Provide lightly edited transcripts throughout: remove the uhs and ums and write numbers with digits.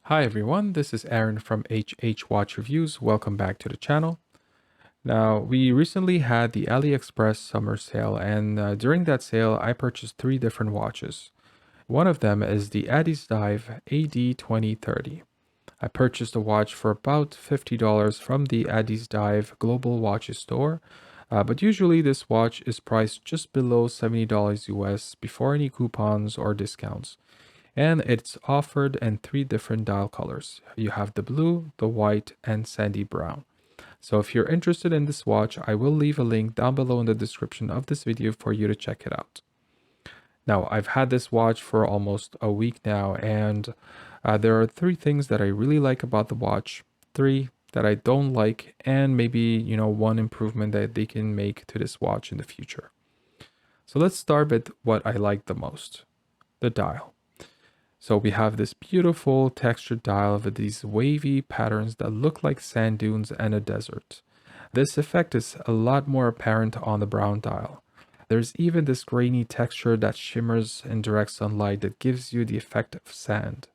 Hi everyone, this is Aaron from HH Watch Reviews. Welcome back to the channel. Now, we recently had the Aliexpress summer sale, and during that sale, I purchased 3 different watches. One of them is the Addiesdive AD2030. I purchased a watch for about $50 from the Addiesdive Global Watches store, but usually this watch is priced just below $70 US before any coupons or discounts. And it's offered in 3 different dial colors. You have the blue, the white, and sandy brown. So if you're interested in this watch, I will leave a link down below in the description of this video for you to check it out. Now, I've had this watch for almost a week now, and there are 3 things that I really like about the watch, 3 that I don't like, and maybe, one improvement that they can make to this watch in the future. So let's start with what I like the most, the dial. So we have this beautiful textured dial with these wavy patterns that look like sand dunes and a desert. This effect is a lot more apparent on the brown dial. There's even this grainy texture that shimmers in direct sunlight that gives you the effect of sand.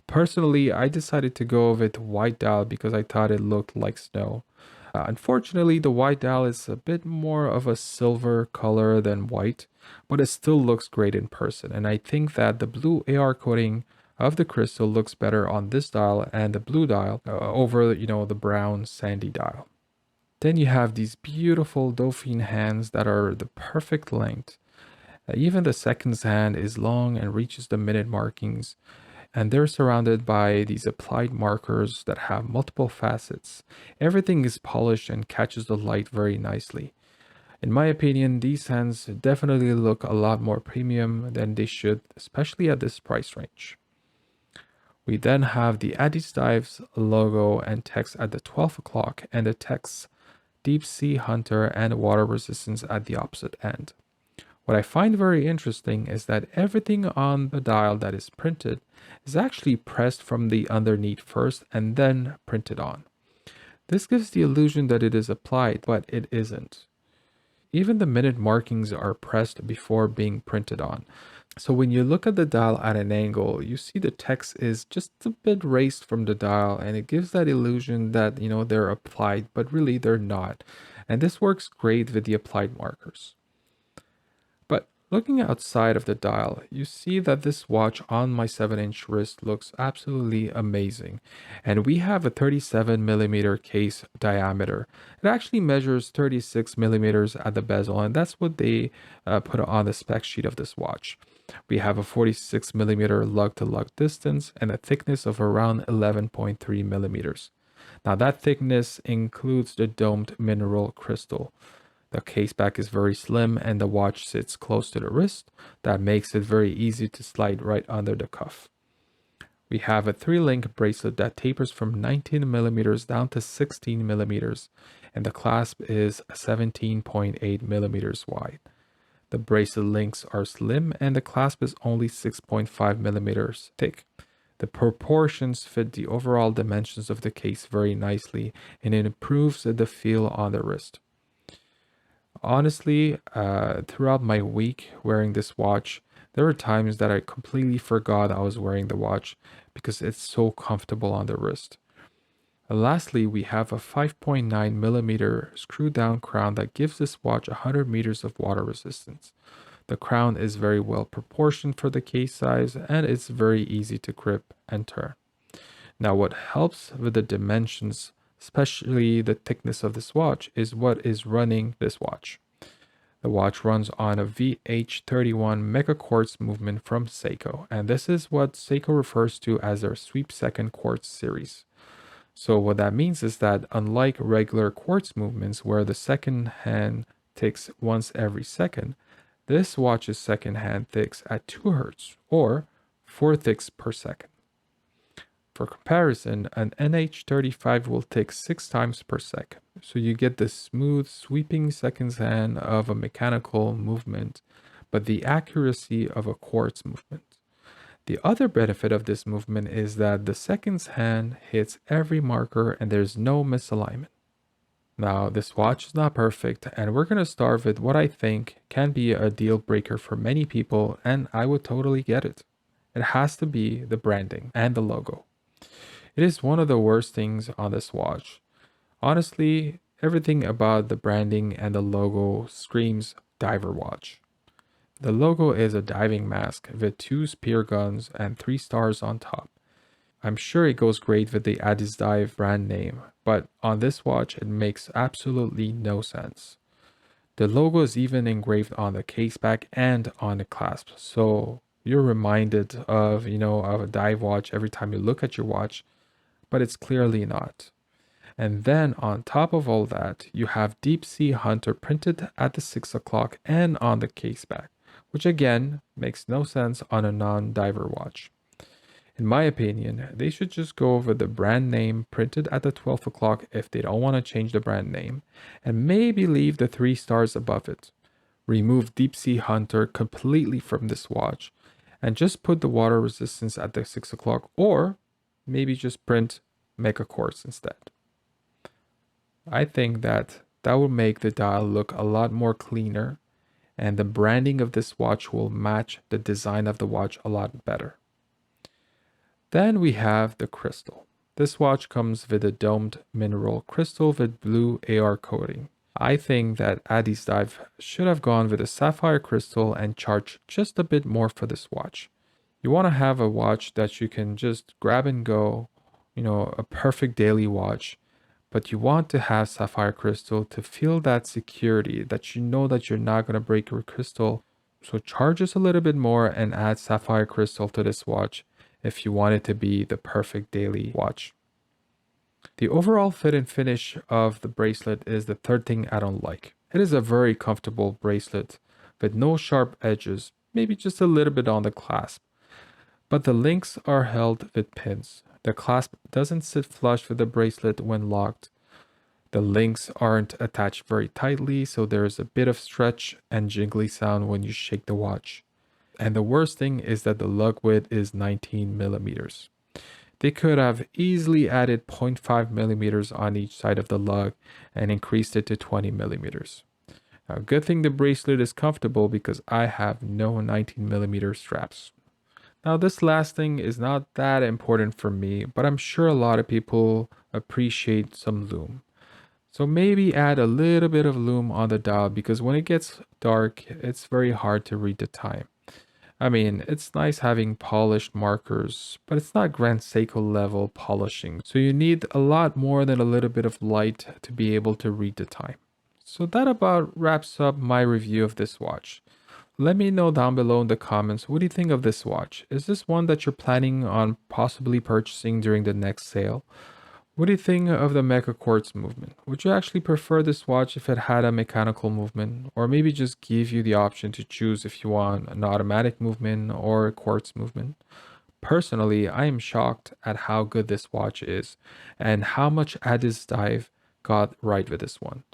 Personally, I decided to go with white dial because I thought it looked like snow. Unfortunately, the white dial is a bit more of a silver color than white, but it still looks great in person. And I think that the blue AR coating of the crystal looks better on this dial and the blue dial over, the brown sandy dial. Then you have these beautiful Dauphine hands that are the perfect length. Even the seconds hand is long and reaches the minute markings, and they're surrounded by these applied markers that have multiple facets. Everything is polished and catches the light very nicely. In my opinion, these hands definitely look a lot more premium than they should, especially at this price range. We then have the Addiesdive's logo and text at the 12 o'clock, and the text Deep Sea Hunter and Water Resistance at the opposite end. What I find very interesting is that everything on the dial that is printed is actually pressed from the underneath first and then printed on. This gives the illusion that it is applied, but it isn't. Even the minute markings are pressed before being printed on. So when you look at the dial at an angle, you see the text is just a bit raised from the dial, and it gives that illusion that, they're applied, but really they're not. And this works great with the applied markers. Looking outside of the dial, you see that this watch on my 7-inch wrist looks absolutely amazing. And we have a 37mm case diameter. It actually measures 36mm at the bezel, and that's what they put on the spec sheet of this watch. We have a 46mm lug-to-lug distance and a thickness of around 11.3mm. Now that thickness includes the domed mineral crystal. The case back is very slim and the watch sits close to the wrist. That makes it very easy to slide right under the cuff. We have a 3-link bracelet that tapers from 19mm down to 16mm, and the clasp is 17.8mm wide. The bracelet links are slim and the clasp is only 6.5mm thick. The proportions fit the overall dimensions of the case very nicely, and it improves the feel on the wrist. Honestly, throughout my week wearing this watch, there were times that I completely forgot I was wearing the watch because it's so comfortable on the wrist. Lastly, we have a 5.9mm screw down crown that gives this watch 100 meters of water resistance. The crown is very well proportioned for the case size, and it's very easy to grip and turn. Now, what helps with the dimensions, especially the thickness of this watch, is what is running this watch. The watch runs on a VH31 mega quartz movement from Seiko, and this is what Seiko refers to as their sweep second quartz series. So what that means is that unlike regular quartz movements where the second hand ticks once every second, this watch's second hand ticks at 2 Hz or 4 ticks per second. For comparison, an NH35 will tick 6 times per second, so you get the smooth sweeping seconds hand of a mechanical movement, but the accuracy of a quartz movement. The other benefit of this movement is that the seconds hand hits every marker and there's no misalignment. Now, this watch is not perfect, and we're going to start with what I think can be a deal breaker for many people, and I would totally get it. It has to be the branding and the logo. It is one of the worst things on this watch. Honestly, everything about the branding and the logo screams diver watch. The logo is a diving mask with 2 spear guns and 3 stars on top. I'm sure it goes great with the Addiesdive brand name, but on this watch it makes absolutely no sense. The logo is even engraved on the case back and on the clasp, so you're reminded of a dive watch every time you look at your watch, but it's clearly not. And then on top of all that, you have Deep Sea Hunter printed at the 6 o'clock and on the case back, which again makes no sense on a non-diver watch. In my opinion, they should just go over the brand name printed at the 12 o'clock if they don't want to change the brand name, and maybe leave the 3 stars above it. Remove Deep Sea Hunter completely from this watch, and just put the water resistance at the 6 o'clock, or maybe just print Mega Quartz instead. I think that will make the dial look a lot more cleaner, and the branding of this watch will match the design of the watch a lot better. Then we have the crystal. This watch comes with a domed mineral crystal with blue AR coating. I think that Addiesdive should have gone with a sapphire crystal and charged just a bit more for this watch. You want to have a watch that you can just grab and go, a perfect daily watch, but you want to have sapphire crystal to feel that security that you know that you're not going to break your crystal. So charge just a little bit more and add sapphire crystal to this watch if you want it to be the perfect daily watch. The overall fit and finish of the bracelet is the third thing I don't like. It is a very comfortable bracelet with no sharp edges, maybe just a little bit on the clasp. But the links are held with pins. The clasp doesn't sit flush with the bracelet when locked. The links aren't attached very tightly, so there's a bit of stretch and jingly sound when you shake the watch. And the worst thing is that the lug width is 19 millimeters. They could have easily added 0.5 millimeters on each side of the lug and increased it to 20 millimeters. Now, good thing the bracelet is comfortable because I have no 19 millimeter straps. Now, this last thing is not that important for me, but I'm sure a lot of people appreciate some lume. So maybe add a little bit of lume on the dial because when it gets dark, it's very hard to read the time. I mean, it's nice having polished markers, but it's not Grand Seiko level polishing. So you need a lot more than a little bit of light to be able to read the time. So that about wraps up my review of this watch. Let me know down below in the comments, what do you think of this watch? Is this one that you're planning on possibly purchasing during the next sale? What do you think of the Mega Quartz movement? Would you actually prefer this watch if it had a mechanical movement, or maybe just give you the option to choose if you want an automatic movement or a quartz movement? Personally, I am shocked at how good this watch is and how much Addiesdive got right with this one.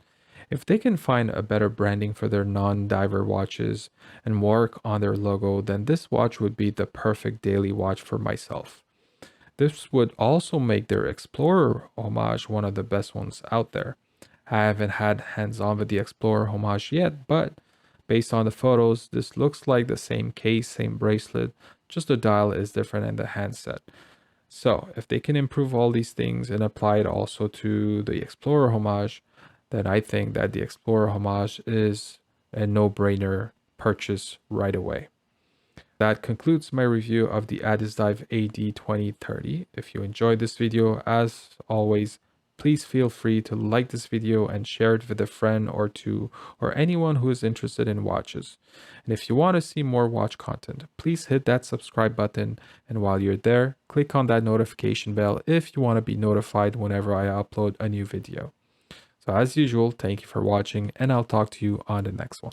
If they can find a better branding for their non-diver watches and work on their logo, then this watch would be the perfect daily watch for myself. This would also make their Explorer homage one of the best ones out there. I haven't had hands-on with the Explorer homage yet, but based on the photos, this looks like the same case, same bracelet, just the dial is different and the handset. So if they can improve all these things and apply it also to the Explorer homage, then I think that the Explorer homage is a no-brainer purchase right away. That concludes my review of the Addiesdive AD2030. If you enjoyed this video, as always, please feel free to like this video and share it with a friend or two or anyone who is interested in watches. And if you want to see more watch content, please hit that subscribe button, and while you're there, click on that notification bell if you want to be notified whenever I upload a new video. So as usual, thank you for watching, and I'll talk to you on the next one.